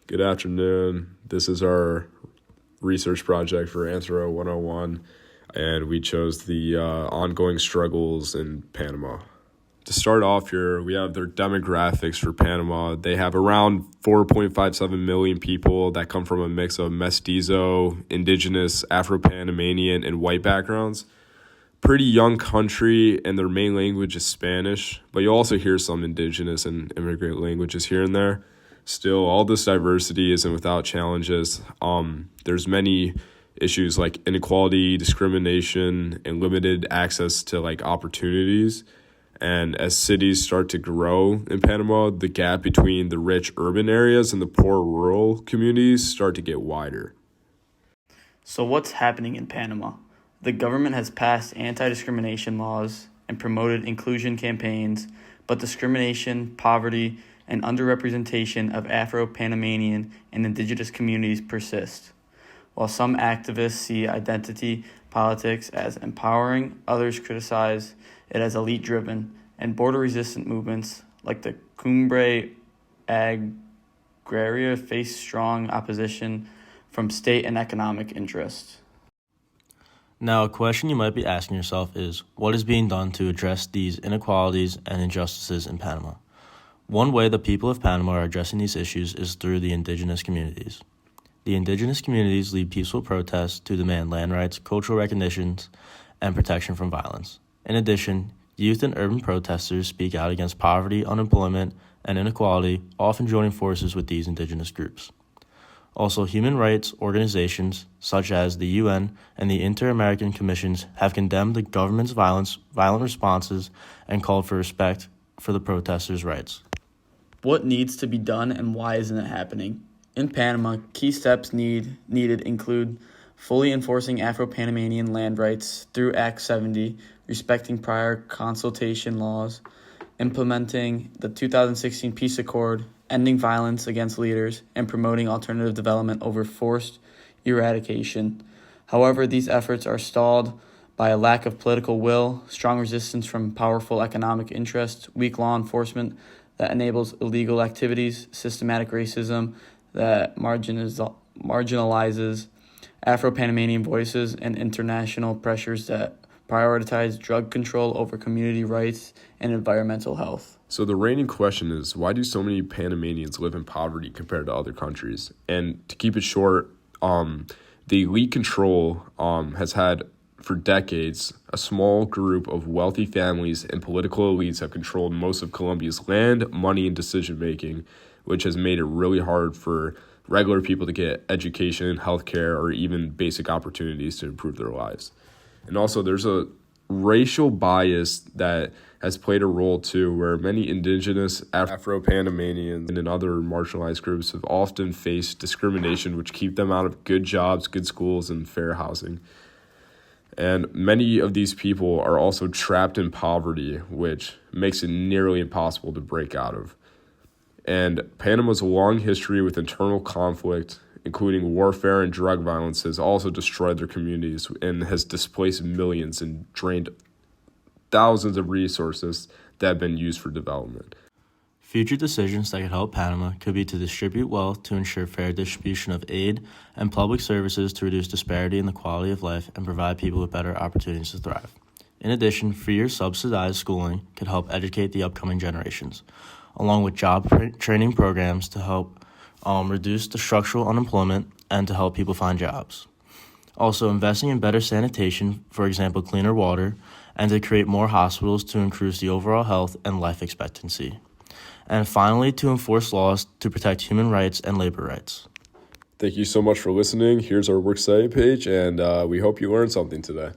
Good afternoon. This is our research project for Anthro 101, and we chose the ongoing struggles in Panama. To start off here, we have their demographics for Panama. They have around 4.57 million people that come from a mix of mestizo, indigenous, Afro-Panamanian, and white backgrounds. Pretty young country, and their main language is Spanish, but you also hear some indigenous and immigrant languages here and there. Still, all this diversity isn't without challenges. There's many issues like inequality, discrimination, and limited access to opportunities. And as cities start to grow in Panama, the gap between the rich urban areas and the poor rural communities start to get wider. So what's happening in Panama? The government has passed anti-discrimination laws and promoted inclusion campaigns, but discrimination, poverty, and underrepresentation of Afro-Panamanian and indigenous communities persist. While some activists see identity politics as empowering, others criticize it as elite-driven, and border-resistant movements like the Cumbre Agraria face strong opposition from state and economic interests. Now, a question you might be asking yourself is, what is being done to address these inequalities and injustices in Panama? One way the people of Panama are addressing these issues is through the indigenous communities. The indigenous communities lead peaceful protests to demand land rights, cultural recognitions, and protection from violence. In addition, youth and urban protesters speak out against poverty, unemployment, and inequality, often joining forces with these indigenous groups. Also, human rights organizations such as the UN and the Inter-American Commissions have condemned the government's violent responses and called for respect for the protesters' rights. What needs to be done and why isn't it happening? In Panama, key steps needed include fully enforcing Afro-Panamanian land rights through Act 70, respecting prior consultation laws, implementing the 2016 peace accord, ending violence against leaders, and promoting alternative development over forced eradication. However, these efforts are stalled by a lack of political will, strong resistance from powerful economic interests, weak law enforcement that enables illegal activities, systematic racism that marginalizes Afro-Panamanian voices, and international pressures that prioritize drug control over community rights and environmental health. So the reigning question is, why do so many Panamanians live in poverty compared to other countries? And to keep it short, the elite control has had for decades. A small group of wealthy families and political elites have controlled most of Colombia's land, money, and decision-making, which has made it really hard for regular people to get education, healthcare, or even basic opportunities to improve their lives. And also, there's a racial bias that has played a role too, where many indigenous, Afro-Panamanians, and other marginalized groups have often faced discrimination, which keep them out of good jobs, good schools, and fair housing. And many of these people are also trapped in poverty, which makes it nearly impossible to break out of. And Panama's long history with internal conflict, including warfare and drug violence, has also destroyed their communities and has displaced millions and drained thousands of resources that have been used for development. Future decisions that could help Panama could be to distribute wealth to ensure fair distribution of aid and public services to reduce disparity in the quality of life and provide people with better opportunities to thrive. In addition, free or subsidized schooling could help educate the upcoming generations, along with job training programs to help reduce the structural unemployment and to help people find jobs. Also, investing in better sanitation, for example, cleaner water, and to create more hospitals to increase the overall health and life expectancy. And finally, to enforce laws to protect human rights and labor rights. Thank you so much for listening. Here's our works study page, and we hope you learned something today.